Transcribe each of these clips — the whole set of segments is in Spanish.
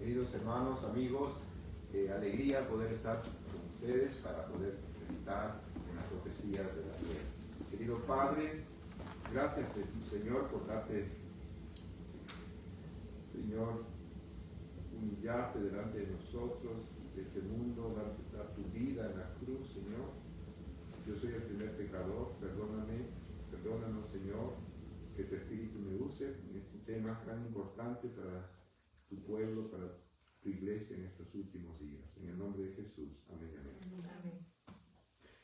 Queridos hermanos, amigos, qué alegría poder estar con ustedes para poder meditar en las profecías de Daniel. Querido Padre, gracias Señor por darte, Señor, humillarte delante de nosotros, de este mundo, dar tu vida en la cruz, Señor. Yo soy el primer pecador, perdónanos, Señor, que tu Espíritu me use en este tema tan importante para tu pueblo, para tu iglesia en estos últimos días. En el nombre de Jesús. Amén. Amén.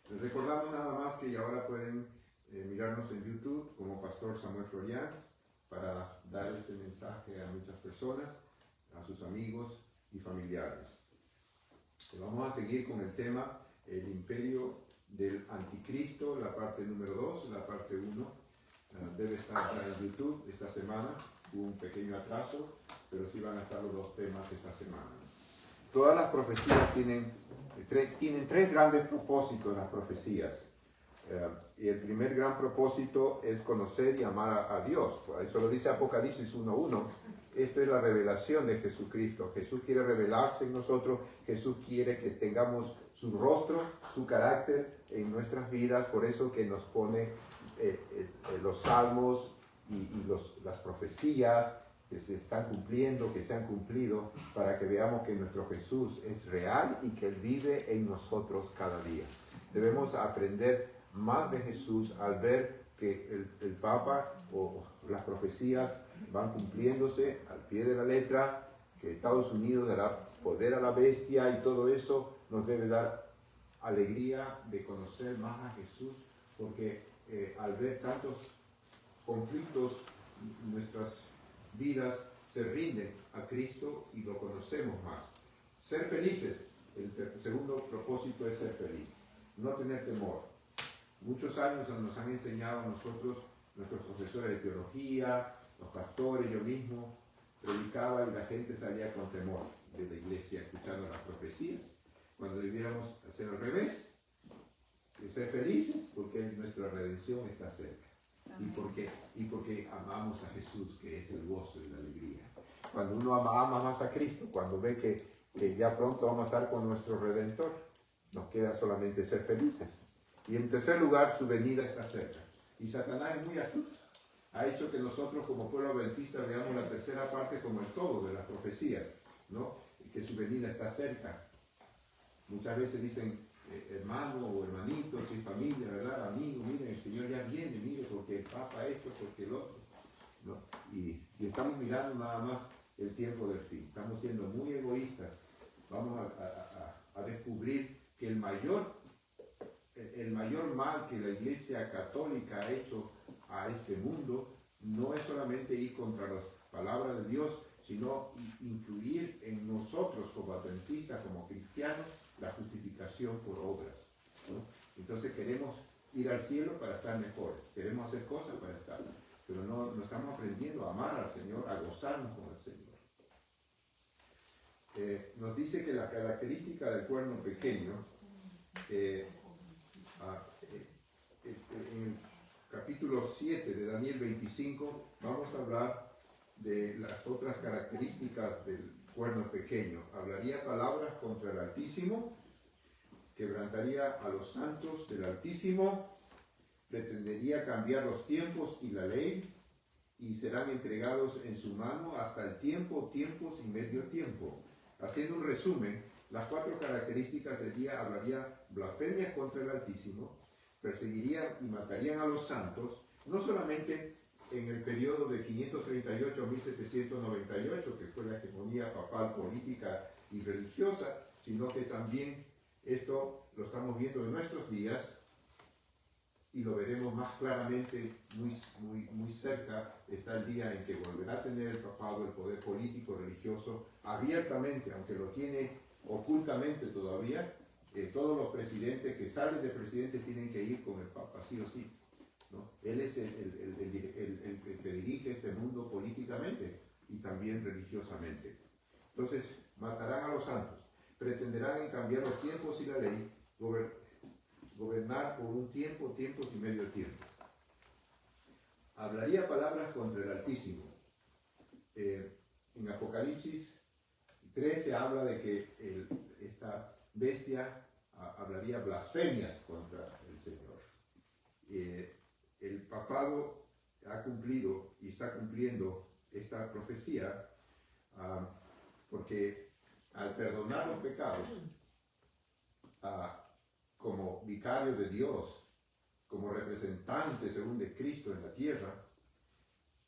Les recordamos nada más que ahora pueden mirarnos en YouTube como Pastor Samuel Florian para dar este mensaje a muchas personas, a sus amigos y familiares. Vamos a seguir con el tema el imperio del anticristo, la parte número 2, la parte 1. Debe estar ya en YouTube esta semana. Hubo un pequeño atraso, pero sí van a estar los dos temas esta semana. Todas las profecías tienen tres grandes propósitos, las profecías. Y el primer gran propósito es conocer y amar a Dios. Por eso lo dice Apocalipsis 1:1. Esto es la revelación de Jesucristo. Jesús quiere revelarse en nosotros. Jesús quiere que tengamos su rostro, su carácter en nuestras vidas. Por eso que nos pone los salmos y las profecías que se están cumpliendo, que se han cumplido, para que veamos que nuestro Jesús es real y que Él vive en nosotros cada día. Debemos aprender más de Jesús al ver que el Papa o las profecías van cumpliéndose al pie de la letra, que Estados Unidos dará poder a la bestia y todo eso nos debe dar alegría de conocer más a Jesús, porque al ver tantos conflictos, nuestras vidas se rinden a Cristo y lo conocemos más. Ser felices, el segundo propósito es ser feliz, no tener temor. Muchos años nos han enseñado a nosotros, nuestros profesores de teología, los pastores, yo mismo, predicaba y la gente salía con temor de la iglesia escuchando las profecías, cuando debiéramos hacer al revés, ser felices porque nuestra redención está cerca. Y porque amamos a Jesús, que es el gozo y la alegría. Cuando uno ama más a Cristo, cuando ve que ya pronto vamos a estar con nuestro Redentor, nos queda solamente ser felices. Y en tercer lugar, su venida está cerca. Y Satanás es muy astuto. Ha hecho que nosotros como pueblo adventista veamos la tercera parte como el todo de las profecías, ¿no? Y que su venida está cerca. Muchas veces dicen, hermano o hermanito, sin familia, ¿verdad? Amigo, miren, el Señor ya viene, mire, porque el Papa esto, porque el otro, ¿no? Y estamos mirando nada más el tiempo del fin. Estamos siendo muy egoístas. Vamos a descubrir que el mayor mal que la Iglesia Católica ha hecho a este mundo no es solamente ir contra las palabras de Dios, sino influir en nosotros como adventistas, como cristianos, la justificación por obras, ¿no? Entonces queremos ir al cielo para estar mejores, queremos hacer cosas para estar, pero no estamos aprendiendo a amar al Señor, a gozarnos con el Señor. Nos dice que la característica del cuerno pequeño, en el capítulo 7 de Daniel 25, vamos a hablar de las otras características del cuerno pequeño. Hablaría palabras contra el Altísimo, quebrantaría a los santos del Altísimo, pretendería cambiar los tiempos y la ley, y serán entregados en su mano hasta el tiempo, tiempos y medio tiempo. Haciendo un resumen, las cuatro características del día: hablaría blasfemias contra el Altísimo, perseguirían y matarían a los santos, no solamente en el periodo de 538 a 1798, que fue la hegemonía papal política y religiosa, sino que también esto lo estamos viendo en nuestros días y lo veremos más claramente muy cerca. Está el día en que volverá a tener el papado el poder político religioso abiertamente, aunque lo tiene ocultamente todavía. Todos los presidentes que salen de presidente tienen que ir con el papa, sí o sí, ¿no? Él es el que dirige este mundo políticamente y también religiosamente. Entonces, matarán a los santos, pretenderán cambiar los tiempos y la ley, gobernar por un tiempo, tiempos y medio tiempo. Hablaría palabras contra el Altísimo. En Apocalipsis 13 habla de que esta bestia hablaría blasfemias contra el Señor. El papado ha cumplido y está cumpliendo esta profecía porque al perdonar los pecados, como vicario de Dios, como representante según de Cristo en la tierra,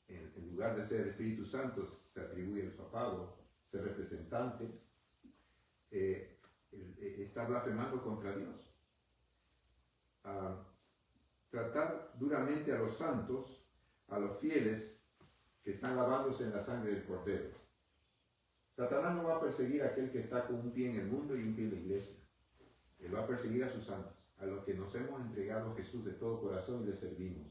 en lugar de ser el Espíritu Santo, se atribuye el papado, ser representante, está blasfemando contra Dios. Tratar duramente a los santos, a los fieles que están lavándose en la sangre del Cordero. Satanás no va a perseguir a aquel que está con un pie en el mundo y un pie en la iglesia. Él va a perseguir a sus santos, a los que nos hemos entregado a Jesús de todo corazón y le servimos.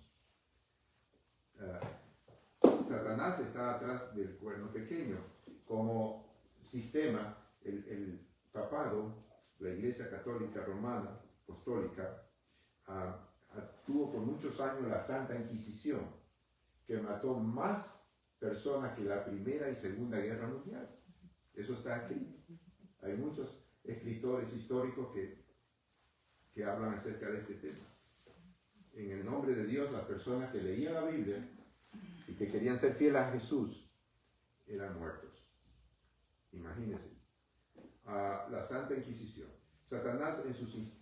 Satanás está atrás del cuerno pequeño. Como sistema, el papado, la Iglesia Católica Romana, Apostólica, tuvo por muchos años la Santa Inquisición, que mató más personas que la Primera y Segunda Guerra Mundial. Eso está aquí. Hay muchos escritores históricos que hablan acerca de este tema. En el nombre de Dios, las personas que leían la Biblia y que querían ser fieles a Jesús eran muertos. Imagínense. La Santa Inquisición. Satanás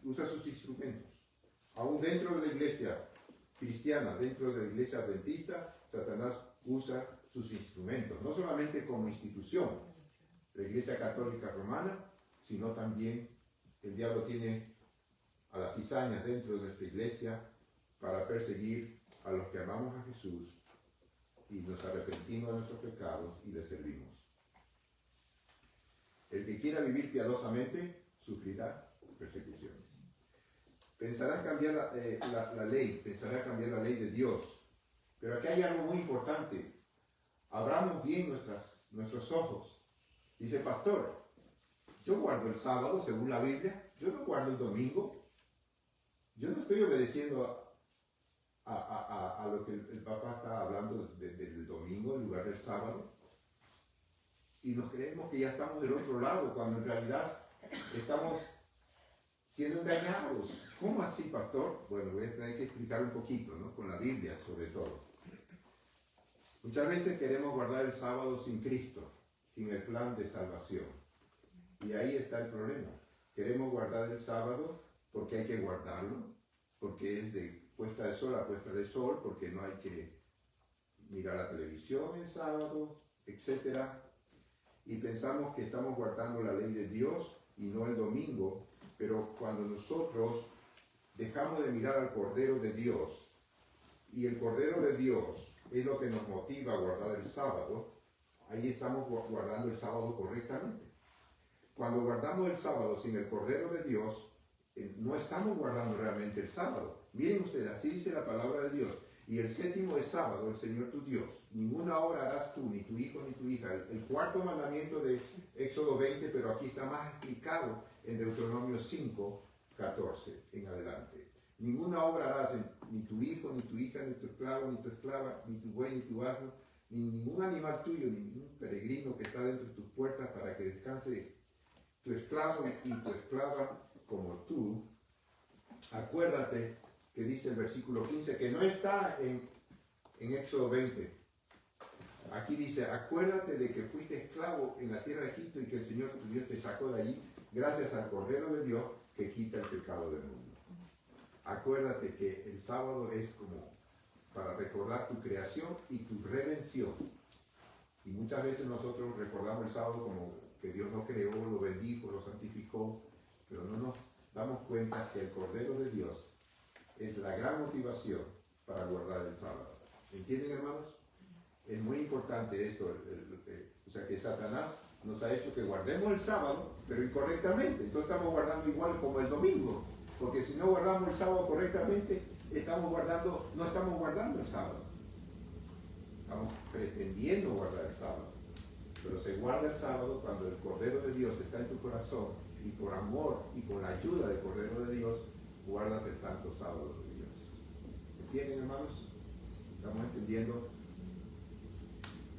usa sus instrumentos. Aún dentro de la iglesia cristiana, dentro de la iglesia adventista, Satanás usa sus instrumentos. No solamente como institución, la Iglesia Católica Romana, sino también el diablo tiene a las cizañas dentro de nuestra iglesia para perseguir a los que amamos a Jesús y nos arrepentimos de nuestros pecados y le servimos. El que quiera vivir piadosamente sufrirá persecuciones. Pensará cambiar la ley, pensará cambiar la ley de Dios. Pero aquí hay algo muy importante. Abramos bien nuestros ojos. Dice, pastor, yo guardo el sábado según la Biblia, yo no guardo el domingo. Yo no estoy obedeciendo a lo que el papá está hablando del domingo en lugar del sábado. Y nos creemos que ya estamos del otro lado, cuando en realidad estamos siendo engañados. ¿Cómo así, pastor? Bueno, voy a tener que explicar un poquito, ¿no? Con la Biblia, sobre todo. Muchas veces queremos guardar el sábado sin Cristo, sin el plan de salvación. Y ahí está el problema. Queremos guardar el sábado porque hay que guardarlo, porque es de puesta de sol a puesta de sol, porque no hay que mirar la televisión el sábado, etc. Y pensamos que estamos guardando la ley de Dios y no el domingo, pero cuando nosotros dejamos de mirar al Cordero de Dios, y el Cordero de Dios es lo que nos motiva a guardar el sábado, ahí estamos guardando el sábado correctamente. Cuando guardamos el sábado sin el Cordero de Dios, no estamos guardando realmente el sábado. Miren ustedes, así dice la palabra de Dios. Y el séptimo es sábado, el Señor tu Dios. Ninguna obra harás tú, ni tu hijo, ni tu hija. El cuarto mandamiento de Éxodo 20, pero aquí está más explicado en Deuteronomio 5, 14 en adelante. Ninguna obra harás ni tu hijo, ni tu hija, ni tu esclavo, ni tu esclava, ni tu buey, ni tu asno, ni ningún animal tuyo, ni ningún peregrino que está dentro de tus puertas, para que descanse tu esclavo y tu esclava como tú. Acuérdate que dice el versículo 15, que no está en Éxodo 20. Aquí dice, acuérdate de que fuiste esclavo en la tierra de Egipto y que el Señor tu Dios te sacó de allí gracias al Cordero de Dios que quita el pecado del mundo. Acuérdate que el sábado es como para recordar tu creación y tu redención. Y muchas veces nosotros recordamos el sábado como que Dios lo creó, lo bendijo, lo santificó, pero no nos damos cuenta que el Cordero de Dios es la gran motivación para guardar el sábado. ¿Entienden, hermanos? Es muy importante esto, o sea que Satanás nos ha hecho que guardemos el sábado, pero incorrectamente. Entonces estamos guardando igual como el domingo, porque si no guardamos el sábado correctamente, no estamos guardando el sábado. Estamos pretendiendo guardar el sábado, pero se guarda el sábado cuando el Cordero de Dios está en tu corazón y por amor y con la ayuda del Cordero de Dios guardas el santo sábado de Dios. ¿Entienden, hermanos? ¿Estamos entendiendo?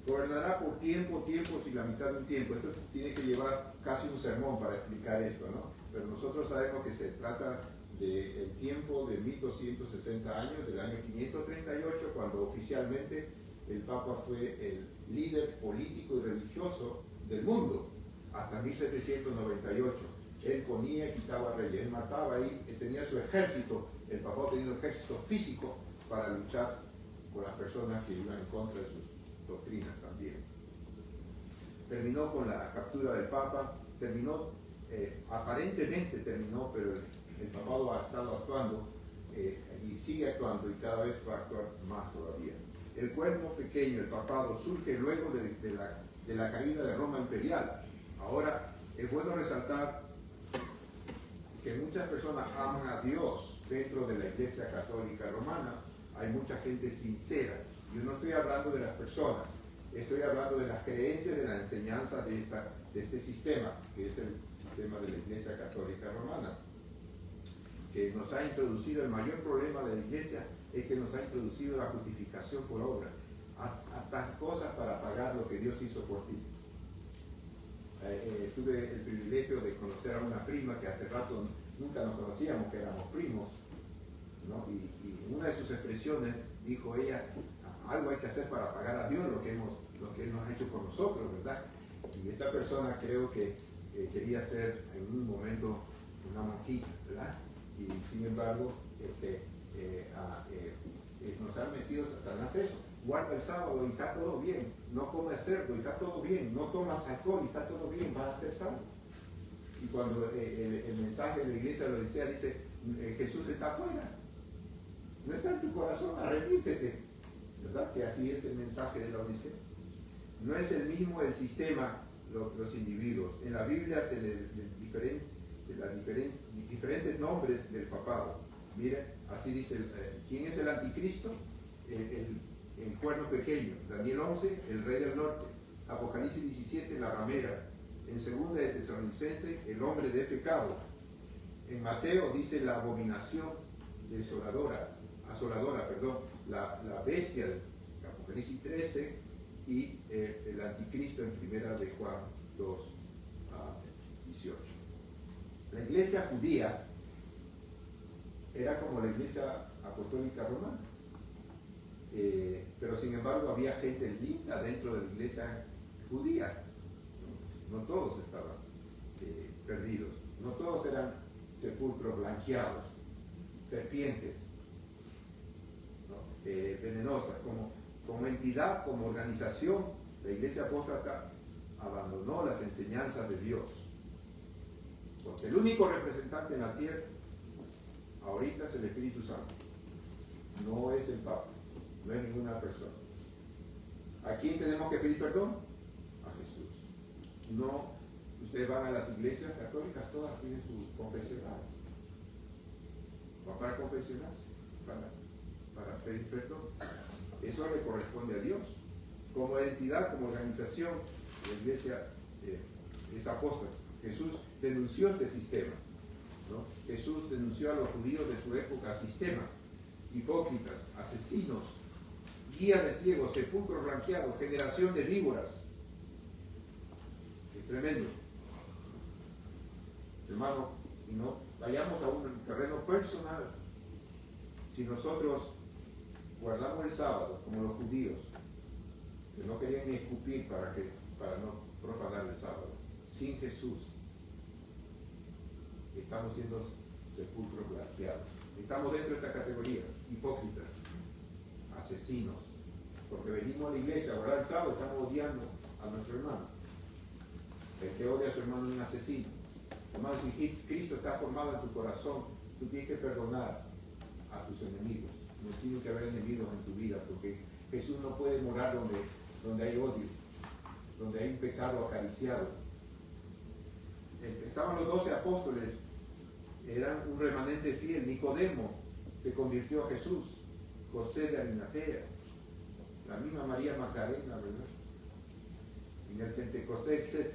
Gobernará por tiempos y la mitad de un tiempo. Esto tiene que llevar casi un sermón para explicar esto, ¿no? Pero nosotros sabemos que se trata del tiempo de 1260 años, del año 538, cuando oficialmente el Papa fue el líder político y religioso del mundo, hasta 1798. Él ponía y quitaba reyes, él mataba ahí, él tenía su ejército, el Papa tenía un ejército físico para luchar con las personas que iban en contra de sus doctrinas también. Terminó con la captura del Papa, aparentemente terminó, pero el papado ha estado actuando y sigue actuando y cada vez va a actuar más todavía. El cuerpo pequeño, el papado, surge luego de la caída de Roma imperial. Ahora, es bueno resaltar que muchas personas aman a Dios dentro de la Iglesia Católica Romana. Hay mucha gente sincera. Yo no estoy hablando de las personas, estoy hablando de las creencias, de la enseñanza de este sistema, que es el sistema de la Iglesia Católica Romana, que nos ha introducido, el mayor problema de la Iglesia es que nos ha introducido la justificación por obra, hasta cosas para pagar lo que Dios hizo por ti. Tuve el privilegio de conocer a una prima que hace rato nunca nos conocíamos, que éramos primos, ¿no? Y una de sus expresiones dijo ella, algo hay que hacer para pagar a Dios lo que Él nos ha hecho por nosotros, ¿verdad? Y esta persona creo que quería ser en un momento una monjita, ¿verdad? Y sin embargo, nos han metido Satanás eso. Guarda el sábado y está todo bien, no comes cerdo y está todo bien, no tomas alcohol y está todo bien, vas a ser salvo. Y cuando el mensaje de la iglesia lo decía, dice, Jesús está afuera, no está en tu corazón, arrepíntete, ¿verdad? Que así es el mensaje de la Odisea. No es el mismo el sistema, los individuos. En la Biblia se les diferentes nombres del papado. Miren, así dice, ¿quién es el anticristo? El cuerno pequeño. Daniel 11, el rey del norte. Apocalipsis 17, la ramera. En 2 de Tesalonicenses, el hombre de pecado. En Mateo dice la abominación asoladora, la bestia del Apocalipsis 13 y el anticristo en 1 de Juan 2, 18. La iglesia judía era como la iglesia apostólica romana. Pero sin embargo había gente linda dentro de la iglesia judía. No todos estaban perdidos, no todos eran sepulcros blanqueados, serpientes, ¿no? Venenosas. Como entidad, como organización, la iglesia apóstata abandonó las enseñanzas de Dios, porque el único representante en la tierra ahorita es el Espíritu Santo, no es el Papa, no es ninguna persona. ¿A quién tenemos que pedir perdón? A Jesús. No, ustedes van a las iglesias católicas, todas tienen su confesional. ¿Va para confesionarse? Para pedir perdón. Eso le corresponde a Dios. Como entidad, como organización, la iglesia es apóstol. Jesús denunció este sistema, ¿no? Jesús denunció a los judíos de su época sistema, hipócritas, asesinos, guía de ciegos, sepulcros blanqueados, generación de víboras. Es tremendo. Hermano, y no vayamos a un terreno personal. Si nosotros guardamos el sábado como los judíos, que no querían ni escupir para no profanar el sábado, sin Jesús, estamos siendo sepulcros blanqueados. Estamos dentro de esta categoría, hipócritas, asesinos, porque venimos a la iglesia a guardar el sábado, estamos odiando a nuestro hermano. El que odia a su hermano es un asesino. Hermano, si Cristo está formado en tu corazón, tú tienes que perdonar a tus enemigos. No tiene que haber enemigos en tu vida, porque Jesús no puede morar donde hay odio, donde hay un pecado acariciado. Estaban los 12 apóstoles, eran un remanente fiel. Nicodemo se convirtió a Jesús, José de Arimatea, la misma María Magdalena, ¿verdad? En el Pentecostés, etc.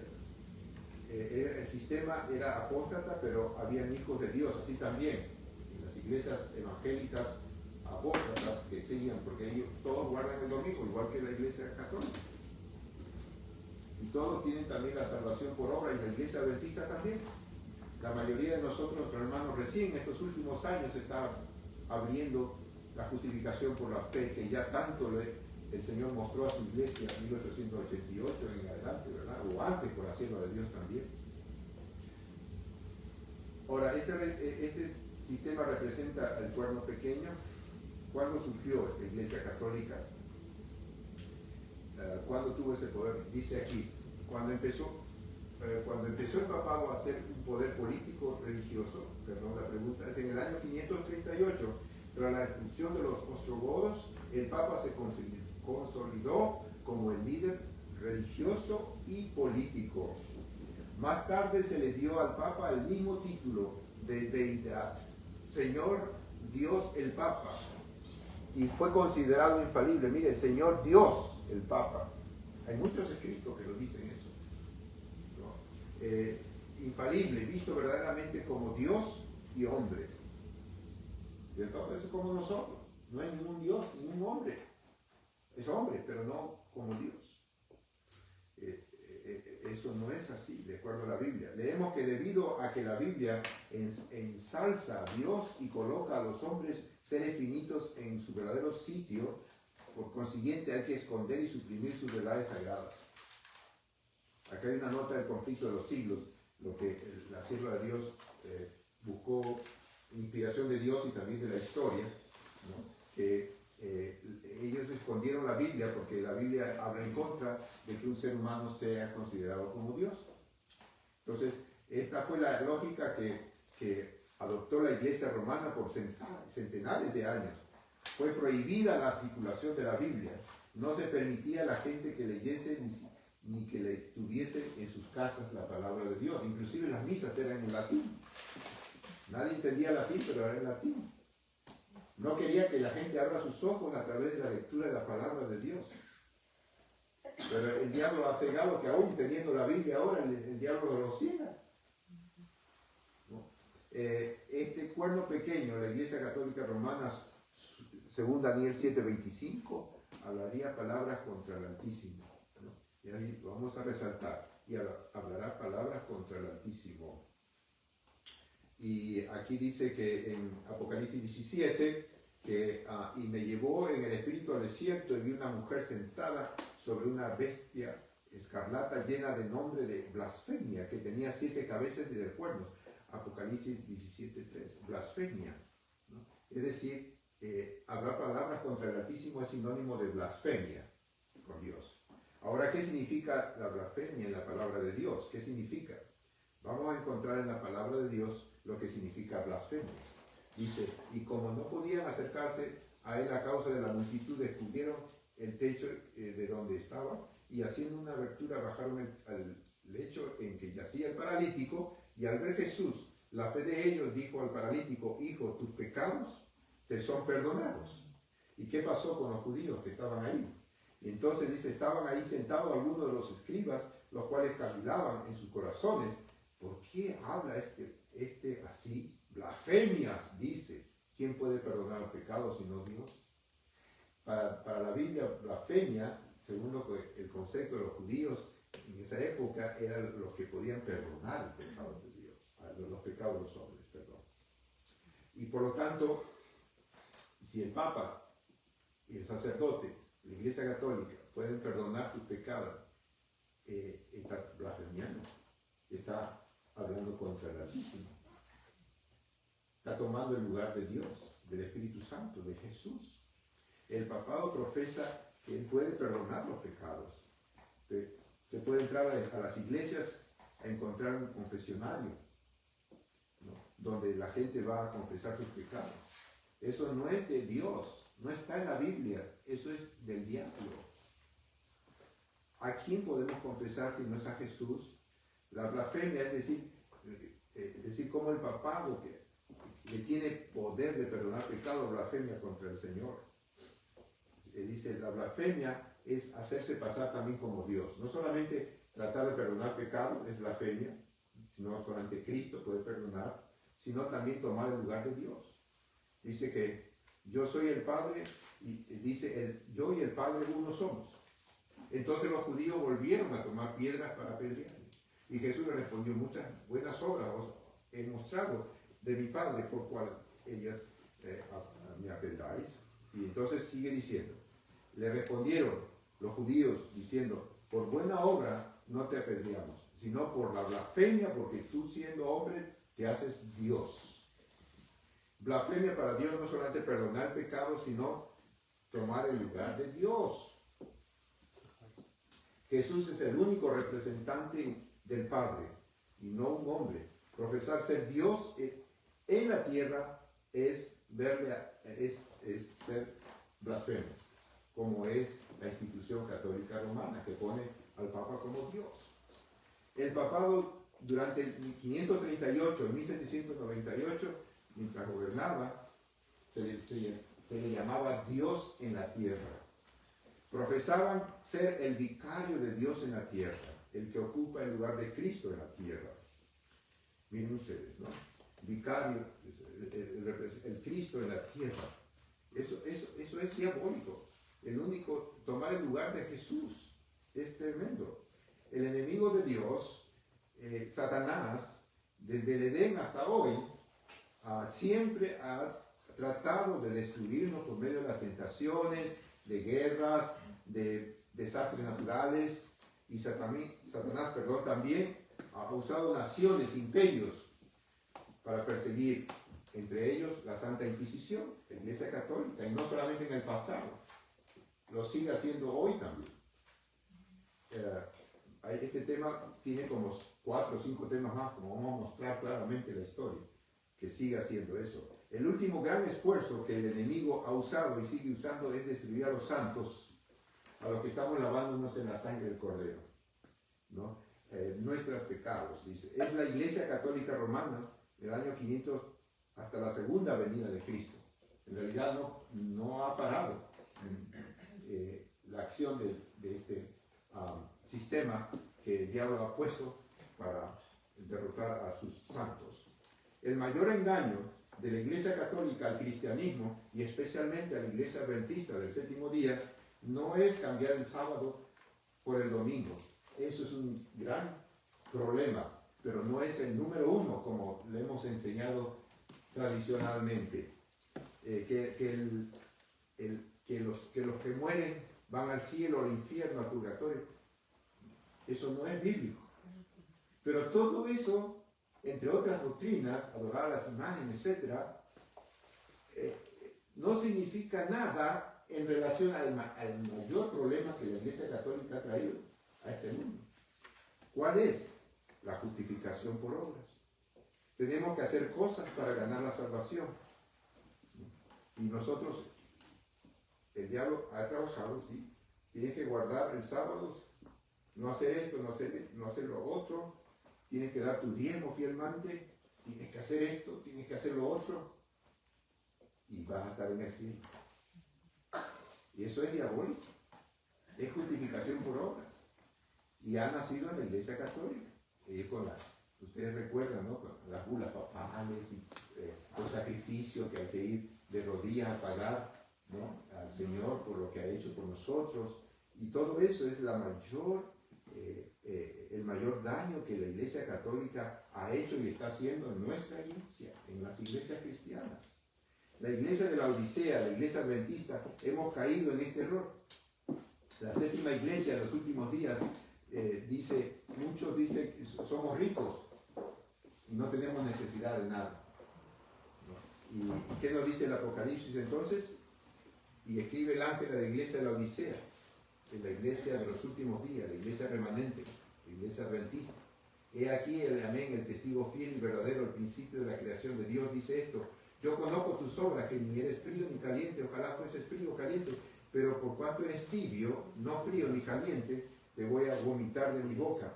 El sistema era apóstata, pero habían hijos de Dios, así también. En las iglesias evangélicas apóstatas que seguían, porque ellos todos guardan el domingo, igual que la iglesia católica. Y todos tienen también la salvación por obra, y la iglesia adventista también. La mayoría de nosotros, nuestros hermanos, recién en estos últimos años está abriendo la justificación por la fe, que ya tanto el Señor mostró a su iglesia en 1888 en adelante, ¿verdad? O antes, por la sierva de Dios también. Ahora, este sistema representa el cuerno pequeño. ¿Cuándo surgió esta iglesia católica? ¿Cuándo tuvo ese poder? Dice aquí, cuando empezó el papado a ser un poder político religioso, perdón la pregunta, es en el año 538, tras la expulsión de los ostrogodos, el papa se consolidó como el líder religioso y político. Más tarde se le dio al papa el mismo título de deidad, Señor Dios el Papa, y fue considerado infalible. Mire, Señor Dios el Papa. Hay muchos escritos que lo dicen eso, ¿no? Infalible, visto verdaderamente como Dios y hombre. Y el Papa es como nosotros. No hay ningún Dios, ningún hombre. Es hombre, pero no como Dios. Eso no es así, de acuerdo a la Biblia. Leemos que debido a que la Biblia ensalza a Dios y coloca a los hombres seres finitos en su verdadero sitio, por consiguiente hay que esconder y suprimir sus verdades sagradas. Acá hay una nota del conflicto de los siglos, lo que la sierva de Dios buscó inspiración de Dios y también de la historia, ¿no? Que ellos escondieron la Biblia porque la Biblia habla en contra de que un ser humano sea considerado como Dios. Entonces, esta fue la lógica que adoptó la Iglesia romana por centenares de años. Fue prohibida la circulación de la Biblia. No se permitía a la gente que leyese ni que le tuviese en sus casas la palabra de Dios. Inclusive las misas eran en latín. Nadie entendía latín, pero era en latín. No quería que la gente abra sus ojos a través de la lectura de la palabra de Dios. Pero el diablo ha cegado que aún teniendo la Biblia ahora, el diablo lo ciega. ¿No? Este cuerno pequeño, la Iglesia Católica Romana, según Daniel 7:25, hablaría palabras contra el Altísimo, ¿no? Y ahí lo vamos a resaltar. Y hablará palabras contra el Altísimo. Y aquí dice que en Apocalipsis 17, y me llevó en el espíritu al desierto y vi una mujer sentada sobre una bestia escarlata llena de nombre de blasfemia, que tenía 7 cabezas y 10 cuernos. Apocalipsis 17:3, blasfemia, ¿no? Es decir, habrá palabras contra el Altísimo, es sinónimo de blasfemia con Dios. Ahora, ¿qué significa la blasfemia en la palabra de Dios? ¿Qué significa? Vamos a encontrar en la palabra de Dios lo que significa blasfemia. Dice, y como no podían acercarse a él a causa de la multitud, descubrieron el techo de donde estaba, y haciendo una abertura bajaron al lecho en que yacía el paralítico, y al ver Jesús la fe de ellos, dijo al paralítico, hijo, tus pecados te son perdonados. ¿Y qué pasó con los judíos que estaban ahí? Y entonces dice, estaban ahí sentados algunos de los escribas, los cuales cavilaban en sus corazones, ¿por qué habla este así? Blasfemias, dice. ¿Quién puede perdonar los pecados sino Dios? Para la Biblia, blasfemia, según el concepto de los judíos en esa época, eran los que podían perdonar los pecados de Dios, los pecados de los hombres, perdón. Y por lo tanto, si el Papa y el sacerdote, la Iglesia Católica, pueden perdonar tus pecados, está blasfemiando, está hablando contra el Altísimo. Está tomando el lugar de Dios, del Espíritu Santo, de Jesús. El papado profesa que él puede perdonar los pecados. Se puede entrar a las iglesias a encontrar un confesionario, ¿no? Donde la gente va a confesar sus pecados. Eso no es de Dios, no está en la Biblia, eso es del diablo. ¿A quién podemos confesar si no es a Jesús? La blasfemia es decir como el papado que tiene poder de perdonar pecados, blasfemia contra el Señor. Dice, la blasfemia es hacerse pasar también como Dios. No solamente tratar de perdonar pecados es blasfemia, sino solamente Cristo puede perdonar, sino también tomar el lugar de Dios. Dice que yo soy el Padre, y dice, yo y el Padre uno somos. Entonces los judíos volvieron a tomar piedras para apedrearle. Y Jesús le respondió, muchas buenas obras os he mostrado de mi Padre, por cual ellas me apedreáis. Y entonces sigue diciendo, le respondieron los judíos diciendo, por buena obra no te apedreamos, sino por la blasfemia, porque tú siendo hombre te haces Dios. Blasfemia para Dios no solamente perdonar pecados, sino tomar el lugar de Dios. Jesús es el único representante del Padre y no un hombre. Profesar ser Dios en la tierra es ser blasfemo, como es la institución católica romana que pone al Papa como Dios. El papado durante el 538 y 1798, mientras gobernaba, se le llamaba Dios en la tierra. Profesaban ser el vicario de Dios en la tierra, el que ocupa el lugar de Cristo en la tierra. Miren ustedes, ¿no? Vicario, el Cristo en la tierra. Eso es diabólico. El único, tomar el lugar de Jesús, es tremendo. El enemigo de Dios, Satanás, desde el Edén hasta hoy, siempre ha tratado de destruirnos por medio de las tentaciones, de guerras, de desastres naturales, y Satanás, también ha usado naciones, imperios, para perseguir, entre ellos la Santa Inquisición, la Iglesia Católica, y no solamente en el pasado, lo sigue haciendo hoy también. Este tema tiene como 4 o 5 temas más, como vamos a mostrar claramente en la historia, que sigue haciendo eso. El último gran esfuerzo que el enemigo ha usado y sigue usando es destruir a los santos, a los que estamos lavándonos en la sangre del Cordero, ¿no? Nuestros pecados, dice. Es la Iglesia Católica Romana, del año 500 hasta la segunda venida de Cristo. En realidad no ha parado la acción de este sistema que el diablo ha puesto para derrotar a sus santos. El mayor engaño de la Iglesia Católica al cristianismo, y especialmente a la Iglesia Adventista del séptimo día, no es cambiar el sábado por el domingo. Eso es un gran problema, pero no es el número 1 como le hemos enseñado tradicionalmente. Que los que mueren van al cielo, al infierno, al purgatorio. Eso no es bíblico. Pero todo eso, entre otras doctrinas, adorar a las imágenes, etc., no significa nada en relación al mayor problema que la Iglesia Católica ha traído a este mundo. ¿Cuál es? La justificación por obras. Tenemos que hacer cosas para ganar la salvación. Y nosotros, el diablo ha trabajado, sí. Tienes que guardar el sábado, no hacer esto, no hacer lo otro. Tienes que dar tu diezmo fielmente. Tienes que hacer esto, tienes que hacer lo otro. Y vas a estar en el cielo. Y eso es diabólico. Es justificación por obras. Y ha nacido en la Iglesia Católica. Ustedes recuerdan, ¿no? Con las bulas papales y los sacrificios que hay que ir de rodillas a pagar, ¿no? Al Señor por lo que ha hecho por nosotros. Y todo eso es el mayor daño que la Iglesia Católica ha hecho y está haciendo en nuestra iglesia, en las iglesias cristianas. La iglesia de la Odisea, la iglesia adventista, hemos caído en este error. La séptima iglesia de los últimos días muchos dicen que somos ricos y no tenemos necesidad de nada. ¿Y qué nos dice el Apocalipsis entonces? Y escribe el ángel a la iglesia de la Odisea, en la iglesia de los últimos días, la iglesia remanente, la iglesia adventista. He aquí el amén, el testigo fiel y verdadero al principio de la creación de Dios, dice esto: yo conozco tus obras, que ni eres frío ni caliente, ojalá fueses frío o caliente, pero por cuanto eres tibio, no frío ni caliente, te voy a vomitar de mi boca.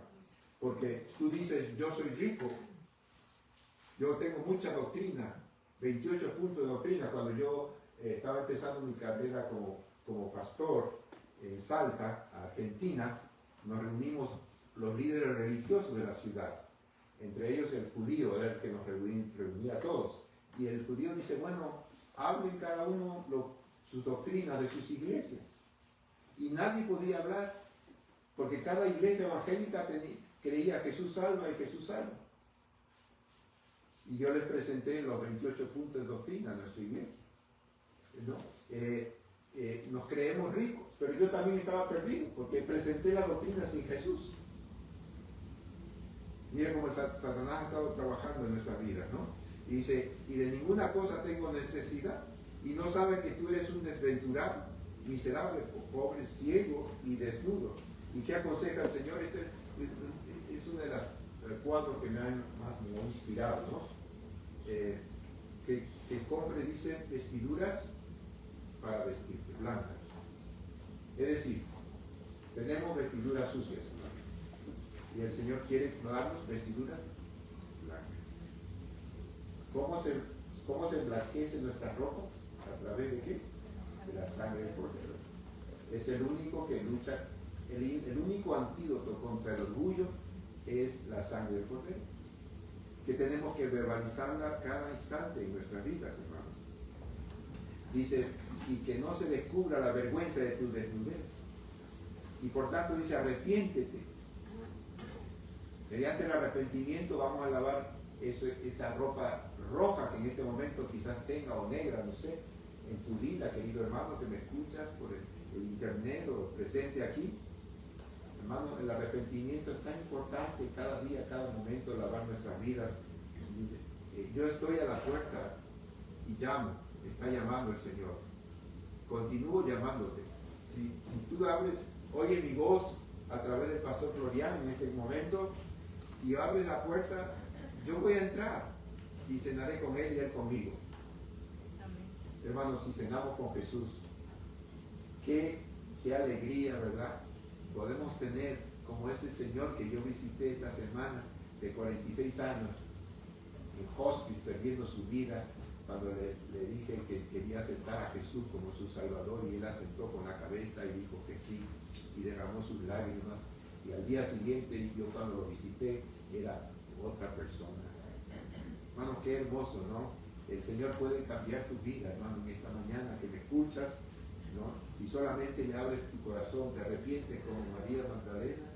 Porque tú dices, yo soy rico, yo tengo mucha doctrina, 28 puntos de doctrina. Cuando yo estaba empezando mi carrera como pastor en Salta, Argentina, nos reunimos los líderes religiosos de la ciudad. Entre ellos el judío era el que nos reunía a todos. Y el judío dice, bueno, hablen cada uno sus doctrinas de sus iglesias. Y nadie podía hablar Porque cada iglesia evangélica creía Jesús salva y Jesús salva. Y yo les presenté los 28 puntos de doctrina a nuestra iglesia, ¿no? Nos creemos ricos, pero yo también estaba perdido, porque presenté la doctrina sin Jesús. Mira cómo Satanás ha estado trabajando en nuestras vidas, ¿no? Y dice, y de ninguna cosa tengo necesidad, y no sabe que tú eres un desventurado, miserable, pobre, ciego y desnudo. ¿Y qué aconseja el Señor? Este es una de las cuatro que me han inspirado, ¿no? Que compre, dice, vestiduras para vestirte, blancas. Es decir, tenemos vestiduras sucias, ¿no? Y el Señor quiere darnos vestiduras blancas. ¿Cómo se emblanquecen nuestras ropas? ¿A través de qué? De la sangre del Cordero. Es el único que lucha, el único antídoto contra el orgullo es la sangre del Cordero, que tenemos que verbalizarla cada instante en nuestras vidas, hermanos. Dice, y que no se descubra la vergüenza de tu desnudez. Y por tanto dice, arrepiéntete. Mediante el arrepentimiento vamos a lavar esa ropa roja que en este momento quizás tenga, o negra, no sé, en tu vida, querido hermano, que me escuchas por el internet o presente aquí. Hermano, el arrepentimiento es tan importante cada día, cada momento, lavar nuestras vidas. Yo estoy a la puerta y llamo, está llamando el Señor. Continúo llamándote. Si tú oyes mi voz a través del pastor Floriano en este momento y abres la puerta, yo voy a entrar y cenaré con él y él conmigo. Amén. Hermanos, si cenamos con Jesús, qué alegría, ¿verdad? Podemos tener como ese señor que yo visité esta semana, de 46 años, en hospice, perdiendo su vida, cuando le dije que quería aceptar a Jesús como su Salvador, y él aceptó con la cabeza y dijo que sí, y derramó sus lágrimas. Y al día siguiente, yo cuando lo visité, era otra persona. Hermano, qué hermoso, ¿no? El Señor puede cambiar tu vida, hermano, en esta mañana que me escuchas, ¿no? Si solamente le abres tu corazón, te arrepientes como María Magdalena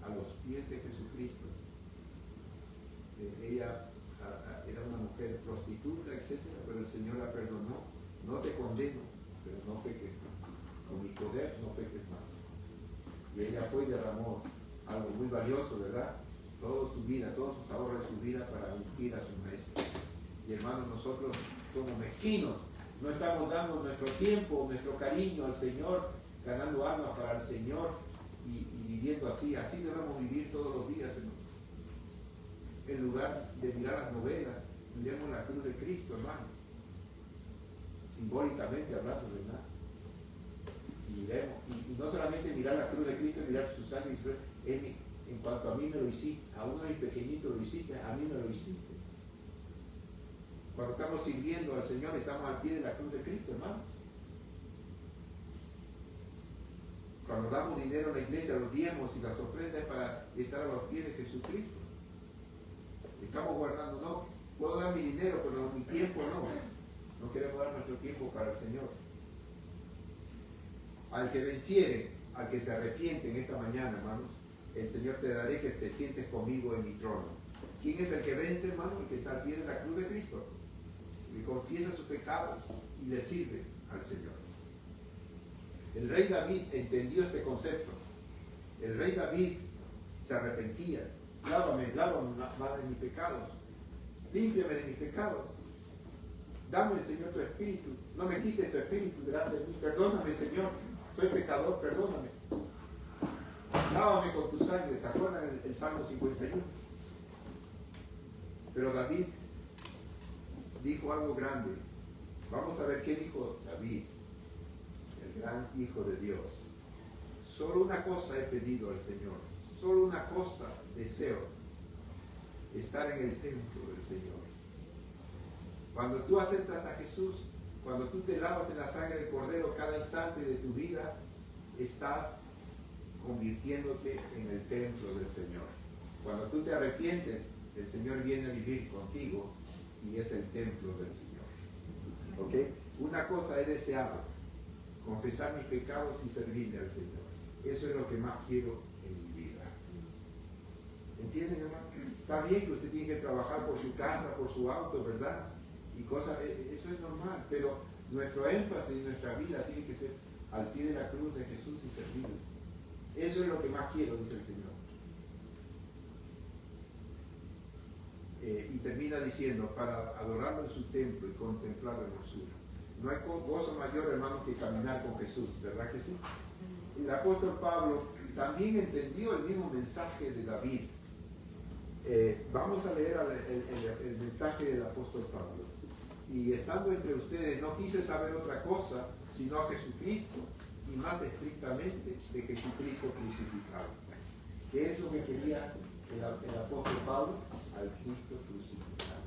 a los pies de Jesucristo. Ella era una mujer prostituta, etc., pero el Señor la perdonó. No te condeno, pero no peques más. Con mi poder no peques más. Y ella fue y derramó algo muy valioso, ¿verdad? Toda su vida, todos sus ahorros de su vida para ungir a su maestro. Y hermanos, nosotros somos mezquinos. No estamos dando nuestro tiempo, nuestro cariño al Señor, ganando almas para el Señor y viviendo así. Así debemos vivir todos los días, hermano. En lugar de mirar las novelas, miremos la cruz de Cristo, hermano. Simbólicamente hablando, ¿verdad? Y miremos, y no solamente mirar la cruz de Cristo, mirar su sangre, en cuanto a mí me lo hiciste, a uno de mis pequeñitos lo hiciste, a mí me lo hiciste. Cuando estamos sirviendo al Señor, estamos al pie de la cruz de Cristo, hermanos. Cuando damos dinero a la iglesia, los diezmos y las ofrendas, es para estar a los pies de Jesucristo. Estamos guardando, no, puedo dar mi dinero, pero mi tiempo no. No queremos dar nuestro tiempo para el Señor. Al que venciere, al que se arrepiente en esta mañana, hermanos, el Señor te daré que te sientes conmigo en mi trono. ¿Quién es el que vence, hermano? El que está al pie de la cruz de Cristo. Que confiesa sus pecados y le sirve al Señor. El rey David entendió este concepto. El rey David se arrepentía. Lávame de mis pecados. Límpiame de mis pecados. Dame, Señor, tu espíritu. No me quites tu espíritu delante de mí. Perdóname, Señor. Soy pecador, perdóname. Lávame con tu sangre. ¿Se acuerdan el Salmo 51? Pero David dijo algo grande. Vamos a ver qué dijo David, el gran Hijo de Dios. Solo una cosa he pedido al Señor. Solo una cosa deseo. Estar en el templo del Señor. Cuando tú aceptas a Jesús, cuando tú te lavas en la sangre del Cordero cada instante de tu vida, estás convirtiéndote en el templo del Señor. Cuando tú te arrepientes, el Señor viene a vivir contigo y es el templo del Señor. ¿Ok? Una cosa he deseado, confesar mis pecados y servirle al Señor. Eso es lo que más quiero ¿Entienden, hermano? Está bien que usted tiene que trabajar por su casa, por su auto, ¿verdad? Y cosas, eso es normal, pero nuestro énfasis en nuestra vida tiene que ser al pie de la cruz de Jesús y servirle. Eso es lo que más quiero, dice el Señor. Y termina diciendo, para adorarlo en su templo y contemplar la hermosura. No hay gozo mayor, hermano, que caminar con Jesús, ¿verdad que sí? El apóstol Pablo también entendió el mismo mensaje de David. Vamos a leer el mensaje del apóstol Pablo. Y estando entre ustedes, no quise saber otra cosa, sino a Jesucristo, y más estrictamente de Jesucristo crucificado. ¿Qué es lo que quería el apóstol Pablo? Al Cristo crucificado.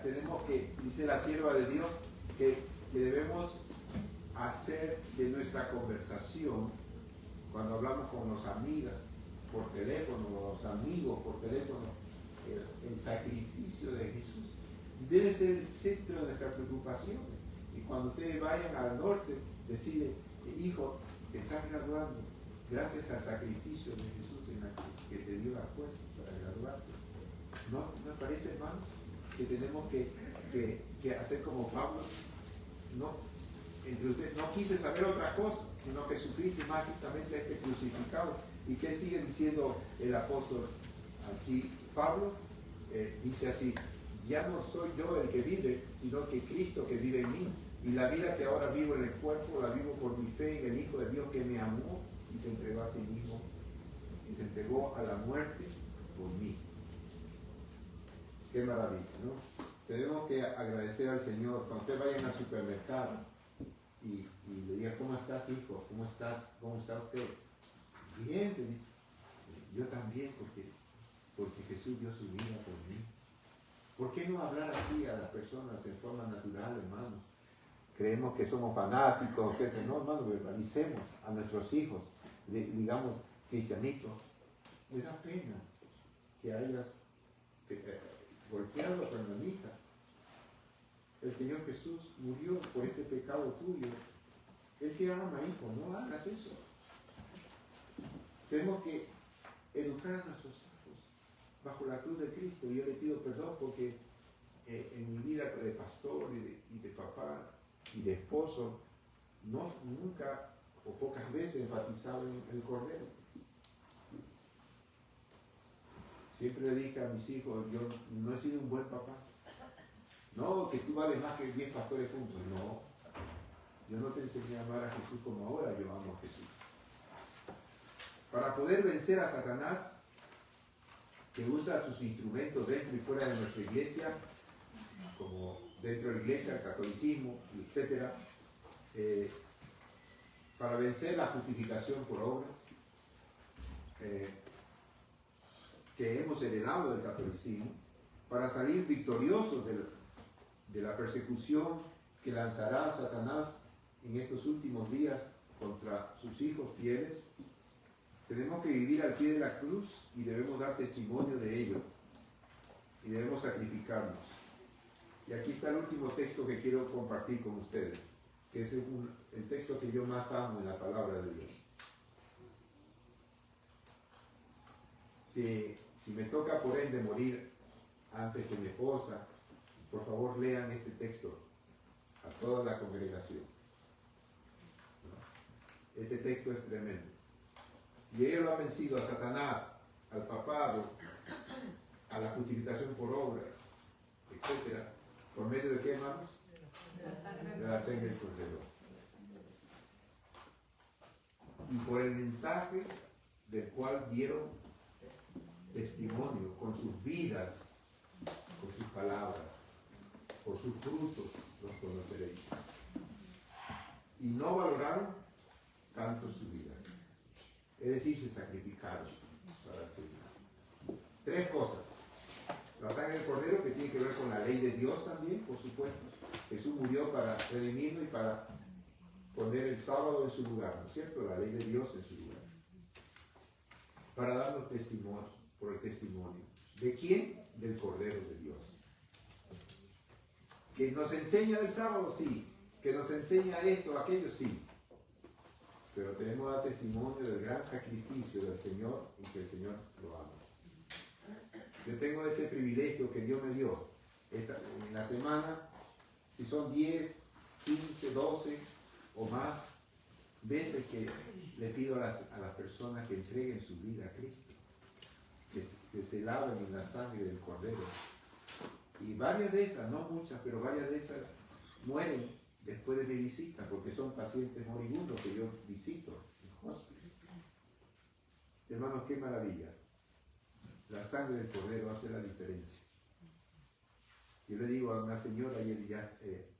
Tenemos que, dice la sierva de Dios, que debemos hacer de nuestra conversación, cuando hablamos con las amigas por teléfono, los amigos por teléfono, el sacrificio de Jesús debe ser el centro de nuestra preocupación. Y cuando ustedes vayan al norte, decirle, hijo, te estás graduando gracias al sacrificio de Jesús que te dio la fuerza para graduarte. ¿No me parece, hermano, que tenemos que hacer como Pablo? No, entre ustedes, no quise saber otra cosa, sino Jesucristo y mágicamente este crucificado. ¿Y qué sigue diciendo el apóstol aquí? Pablo dice así, ya no soy yo el que vive, sino que Cristo que vive en mí. Y la vida que ahora vivo en el cuerpo, la vivo por mi fe en el Hijo de Dios que me amó y se entregó a sí mismo, y se entregó a la muerte por mí. Qué maravilla, ¿no? Tenemos que agradecer al Señor. Cuando ustedes vayan al supermercado y le digan, ¿cómo estás, hijo? ¿Cómo estás? ¿Cómo está usted? Bien, te dice. Yo también, porque Jesús dio su vida por mí. ¿Por qué no hablar así a las personas en forma natural, hermanos? Creemos que somos fanáticos, que no, hermano, verbalicemos a nuestros hijos, digamos, cristianitos. Me da pena que hayas golpeado a tu hermanita. El Señor Jesús murió por este pecado tuyo. Él te ama, hijo, no hagas eso. Tenemos que educar a nuestros hijos bajo la cruz de Cristo. Yo le pido perdón porque en mi vida de pastor y de papá y de esposo, nunca o pocas veces enfatizaba en el Cordero. Siempre le dije a mis hijos, yo no he sido un buen papá. No, que tú vales más que 10 pastores juntos. No, yo no te enseñé a amar a Jesús como ahora yo amo a Jesús. Para poder vencer a Satanás, que usa sus instrumentos dentro y fuera de nuestra iglesia, como dentro de la iglesia, el catolicismo, etc., para vencer la justificación por obras, que hemos heredado del catolicismo, para salir victoriosos de la persecución que lanzará Satanás en estos últimos días contra sus hijos fieles, tenemos que vivir al pie de la cruz y debemos dar testimonio de ello y debemos sacrificarnos. Y aquí está el último texto que quiero compartir con ustedes, que es el texto que yo más amo en la palabra de Dios. Si me toca por ende morir antes que mi esposa, por favor lean este texto a toda la congregación. Este texto es tremendo. Y ellos lo han vencido a Satanás, al papado, a la justificación por obras, etc. ¿Por medio de qué, hermanos? De la sangre del Cordero. Y por el mensaje del cual dieron testimonio con sus vidas, con sus palabras, por sus frutos los conoceréis. Y no valoraron tanto su vida. Es decir, se sacrificaron para servir. 3 cosas. La sangre del Cordero, que tiene que ver con la ley de Dios también, por supuesto. Jesús murió para redimirlo y para poner el sábado en su lugar, ¿no es cierto? La ley de Dios en su lugar. Para darnos testimonio, por el testimonio. ¿De quién? Del Cordero de Dios. ¿Que nos enseña del sábado? Sí. ¿Que nos enseña esto, aquello? Sí. Pero tenemos que dar testimonio del gran sacrificio del Señor y que el Señor lo ama. Yo tengo ese privilegio que Dios me dio. En la semana, si son 10, 15, 12 o más veces que le pido a las personas que entreguen su vida a Cristo, que se laven en la sangre del Cordero. Y varias de esas, no muchas, pero varias de esas mueren después de mi visita, porque son pacientes moribundos que yo visito en hospice. Hermanos, qué maravilla. La sangre del Cordero hace la diferencia. Yo le digo a una señora y él ya,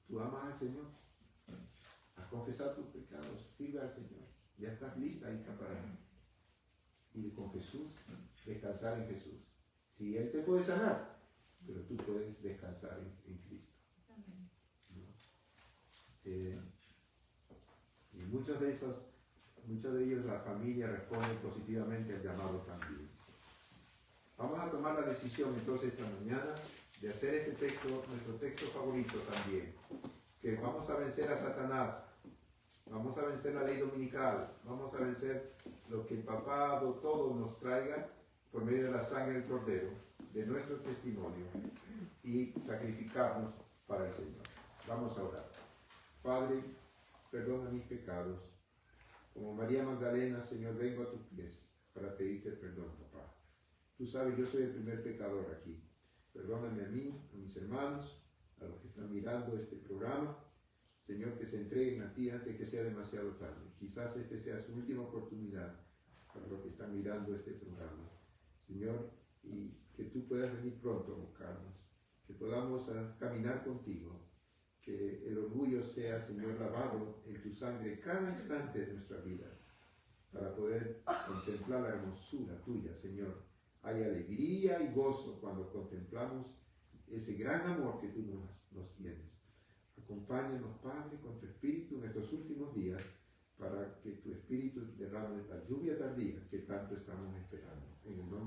¿tú amas al Señor? Has confesado tus pecados, sirve al Señor. Ya estás lista, hija, para ir con Jesús, descansar en Jesús. Si Él te puede sanar, pero tú puedes descansar en Cristo. ¿No? Y muchos de ellos, la familia responde positivamente al llamado también. Vamos a tomar la decisión entonces esta mañana de hacer este texto, nuestro texto favorito también, que vamos a vencer a Satanás, vamos a vencer la ley dominical, vamos a vencer lo que el papado todo nos traiga por medio de la sangre del Cordero, de nuestro testimonio, y sacrificarnos para el Señor. Vamos a orar. Padre, perdona mis pecados. Como María Magdalena, Señor, vengo a tus pies para pedirte perdón, papá. Tú sabes, yo soy el primer pecador aquí. Perdóname a mí, a mis hermanos, a los que están mirando este programa. Señor, que se entreguen a ti antes que sea demasiado tarde. Quizás este sea su última oportunidad para los que están mirando este programa. Señor, y que tú puedas venir pronto a buscarnos, que podamos caminar contigo, que el orgullo sea, Señor, lavado en tu sangre cada instante de nuestra vida, para poder contemplar la hermosura tuya, Señor. Hay alegría y gozo cuando contemplamos ese gran amor que tú nos tienes. Acompáñanos, Padre, con tu Espíritu en estos últimos días, para que tu Espíritu derrame la lluvia tardía que tanto estamos esperando. En el nombre